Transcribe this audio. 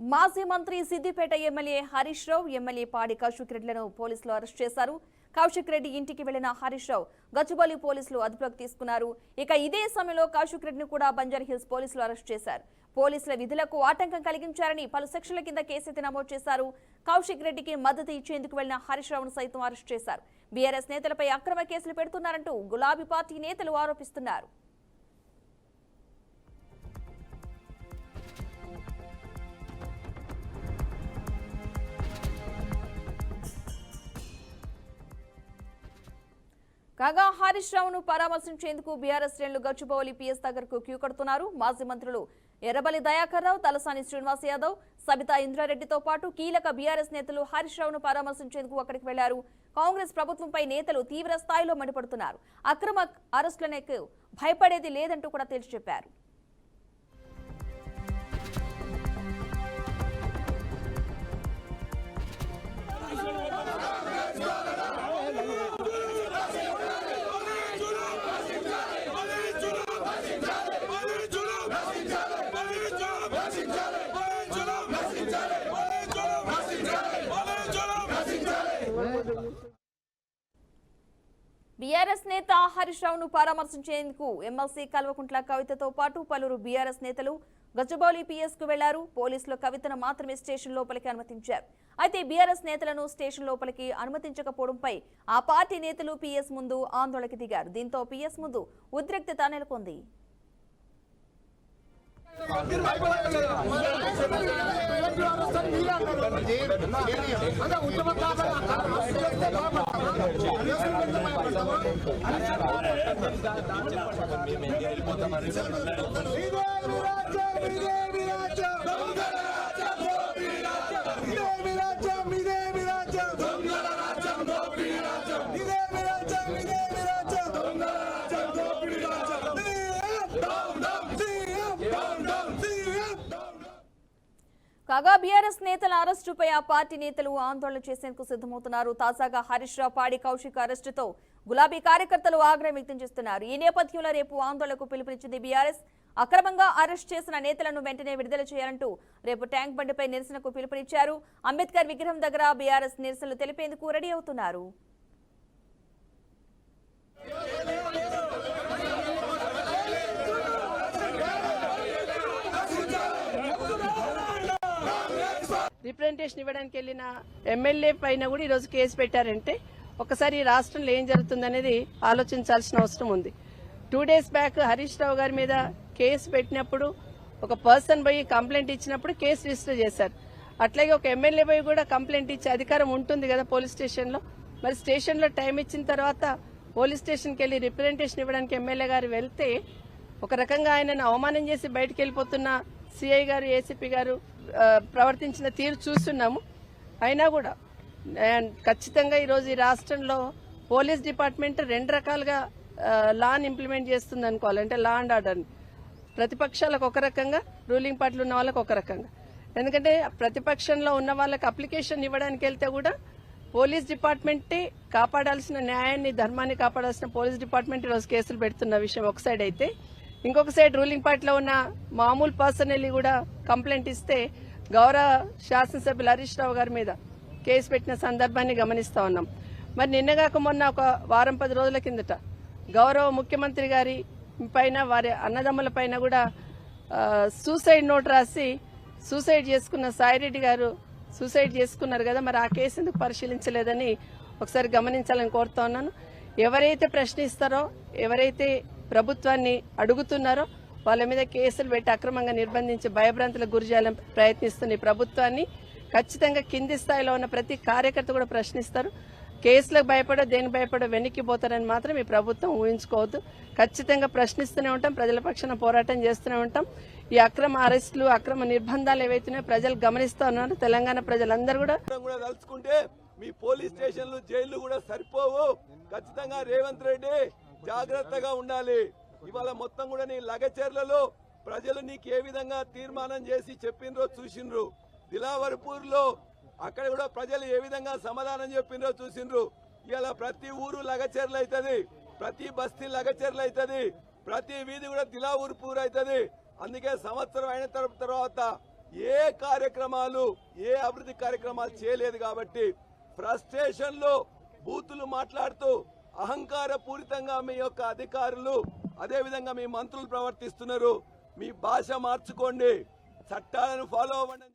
మాజీ మంత్రి Siddipet MLA Harish Rao MLA పాడి కౌశిక్ రెడ్డిలను పోలీసులు అరెస్ట్ చేశారు. కౌశిక్ రెడ్డి ఇంటికి వెళ్లిన హరీష్ రావు గచ్చిబౌలి పోలీసులు అదుపులోకి తీసుకున్నారు. ఇక ఇదే సమయంలో కౌశిక్ రెడ్డిని కూడా బంజారాహిల్స్ పోలీసులు అరెస్ట్ చేశారు. పోలీసుల విధులకు ఆటంకం కలిగించారని పలు సెక్షన్ల కింద కేసు నమోదు చేశారు. కౌశిక్ రెడ్డికి మద్దతు ఇచ్చేందుకు వెళ్లిన హరీష్ రావును సైతం అరెస్ట్ చేశారు. బీఆర్ఎస్ నేతలపై అక్రమ కేసులు పెడుతున్నారంటూ గులాబీ పార్టీ నేతలు ఆరోపిస్తున్నారు. కాగా హరీష్ రావును పరామర్శించేందుకు బీఆర్ఎస్ శ్రేణులు గచ్చిబౌలి పీఎస్ దగ్గరకు క్యూ కడుతున్నారు. మాజీ మంత్రులు ఎర్రబలి దయాకర్ రావు, తలసాని శ్రీనివాస్ యాదవ్, సబితా ఇంద్రారెడ్డితో పాటు కీలక బీఆర్ఎస్ నేతలు హరీష్ రావును పరామర్శించేందుకు అక్కడికి వెళ్లారు. కాంగ్రెస్ ప్రభుత్వంపై నేతలు తీవ్ర స్థాయిలో మండిపడుతున్నారు. అక్రమ అరెస్టులకు భయపడేది లేదంటూ కూడా తేల్చి చెప్పారు. బీఆర్ఎస్ నేత హరీష్ రావును పరామర్శించేందుకు ఎమ్మెల్సీ కల్వకుంట్ల కవితతో పాటు పలువురు బీఆర్ఎస్ నేతలు గచ్చిబౌలి పీఎస్ కు వెళ్లారు. పోలీసులు కవితను మాత్రమే స్టేషన్ లోపలికి అనుమతించారు. అయితే బీఆర్ఎస్ నేతలను స్టేషన్ లోపలికి అనుమతించకపోవడంపై ఆ పార్టీ నేతలు పీఎస్ ముందు ఆందోళనకు దిగారు. దీంతో పీఎస్ ముందు ఉద్రిక్తత నెలకొంది. కాగా బీఆర్ఎస్ నేతల అరెస్టుపై ఆ పార్టీ నేతలు ఆందోళన చేసేందుకు సిద్ధమవుతున్నారు. తాజాగా హరీష్ రావు, పాడి కౌశిక్ అరెస్టుతో గులాబీ కార్యకర్తలు ఆగ్రహం వ్యక్తం చేస్తున్నారు. ఈ నేపథ్యంలో రేపు ఆందోళనకు పిలుపునిచ్చింది బీఆర్ఎస్. అక్రమంగా అరెస్ట్ చేసిన నేతలను వెంటనే విడుదల చేయాలంటూ రేపు ట్యాంక్ బండిపై నిరసనకు పిలుపునిచ్చారు. అంబేద్కర్ విగ్రహం దగ్గర బీఆర్ఎస్ నిరసనలు తెలిపేందుకు రెడీ అవుతున్నారు. రిప్రజెంటేషన్ ఇవ్వడానికి వెళ్ళిన ఎమ్మెల్యే పైన కూడా ఈరోజు కేసు పెట్టారంటే ఒకసారి రాష్ట్రంలో ఏం జరుగుతుందనేది ఆలోచించాల్సిన అవసరం ఉంది. 2 days బ్యాక్ హరీష్ రావు గారి మీద కేసు పెట్టినప్పుడు ఒక పర్సన్ పోయి కంప్లైంట్ ఇచ్చినప్పుడు కేసు రిజిస్టర్ చేశారు. అట్లాగే ఒక ఎమ్మెల్యే పోయి కూడా కంప్లైంట్ ఇచ్చే అధికారం ఉంటుంది కదా పోలీస్ స్టేషన్లో. మరి స్టేషన్లో టైం ఇచ్చిన తర్వాత పోలీస్ స్టేషన్కి వెళ్లి రిప్రజెంటేషన్ ఇవ్వడానికి ఎమ్మెల్యే గారు వెళ్తే ఒక రకంగా ఆయనను అవమానం చేసి బయటకు వెళ్ళిపోతున్న సిఐ గారు, ఏసీపీ గారు ప్రవర్తించిన తీరు చూస్తున్నాము. అయినా కూడా ఖచ్చితంగా ఈరోజు ఈ రాష్ట్రంలో పోలీస్ డిపార్ట్మెంట్ 2 రకాలుగా లాని ఇంప్లిమెంట్ చేస్తుంది అనుకోవాలి. అంటే లా అండ్ ఆర్డర్ని ప్రతిపక్షాలకు ఒక రకంగా, రూలింగ్ పార్టీలు ఉన్న వాళ్ళకి ఒక రకంగా. ఎందుకంటే ప్రతిపక్షంలో ఉన్న వాళ్ళకి అప్లికేషన్ ఇవ్వడానికి వెళ్తే కూడా పోలీస్ డిపార్ట్మెంటే కాపాడాల్సిన న్యాయాన్ని, ధర్మాన్ని కాపాడాల్సిన పోలీస్ డిపార్ట్మెంట్ ఈరోజు కేసులు పెడుతున్న విషయం ఒక సైడ్ అయితే, ఇంకొక సైడ్ రూలింగ్ పార్టీలో ఉన్న మామూలు పర్సనల్ కూడా కంప్లైంట్ ఇస్తే గౌరవ శాసనసభ్యులు హరీష్ రావు గారి మీద కేసు పెట్టిన సందర్భాన్ని గమనిస్తా ఉన్నాం. మరి నిన్నగాక మొన్న ఒక వారం 10 రోజుల కిందట గౌరవ ముఖ్యమంత్రి గారి పైన, వారి అన్నదమ్ముల పైన కూడా సూసైడ్ నోట్ రాసి సూసైడ్ చేసుకున్న సాయిరెడ్డి గారు సూసైడ్ చేసుకున్నారు కదా. మరి ఆ కేసు ఎందుకు పరిశీలించలేదని ఒకసారి గమనించాలని కోరుతా ఉన్నాను. ఎవరైతే ప్రశ్నిస్తారో, ఎవరైతే ప్రభుత్వాన్ని అడుగుతున్నారో వాళ్ళ మీద కేసులు పెట్టి అక్రమంగా నిర్బంధించి భయభ్రాంతులకు గురి చేయాలని ప్రయత్నిస్తున్న ఈ ప్రభుత్వాన్ని ఖచ్చితంగా కింది స్థాయిలో ఉన్న ప్రతి కార్యకర్త కూడా ప్రశ్నిస్తారు. కేసులకు భయపడో, దేనికి భయపడో వెనక్కిపోతారని మాత్రం ఈ ప్రభుత్వం ఊహించుకోవద్దు. ఖచ్చితంగా ప్రశ్నిస్తూనే ఉంటాం, ప్రజల పక్షాన పోరాటం చేస్తూనే ఉంటాం. ఈ అక్రమ అరెస్టులు, అక్రమ నిర్బంధాలు ఏవైతున్నాయో ప్రజలు గమనిస్తా ఉన్నారు. తెలంగాణ ప్రజలందరూ కూడా తలుచుకుంటే మీ పోలీస్ స్టేషన్లు, జైళ్లు కూడా సరిపోవు. ఖచ్చితంగా రేవంత్ రెడ్డి జాగ్రత్తగా ఉండాలి. ఇవాళ మొత్తం కూడా నీ లగచర్లలో ప్రజలు నీకు ఏ విధంగా తీర్మానం చేసి చెప్పినరో చూసిండ్రు. దిలావర్పూర్ లో అక్కడ కూడా ప్రజలు ఏ విధంగా సమాధానం చెప్పినరో చూసిండ్రు. ఇవాళ ప్రతి ఊరు లగచర్లు అవుతుంది, ప్రతి బస్తీ లగచర్లు అవుతుంది, ప్రతి వీధి కూడా దిలావర్పూర్ అవుతుంది. అందుకే సంవత్సరం అయిన తర్వాత ఏ కార్యక్రమాలు ఏ అభివృద్ధి కార్యక్రమాలు చేయలేదు కాబట్టి ఫ్రస్ట్రేషన్ లో బూతులు మాట్లాడుతూ అహంకార పూరితంగా మీ యొక్క అధికారులు అదేవిధంగా మీ మంత్రులు ప్రవర్తిస్తున్నారు. మీ భాష మార్చుకోండి, చట్టాలను ఫాలో అవ్వండి.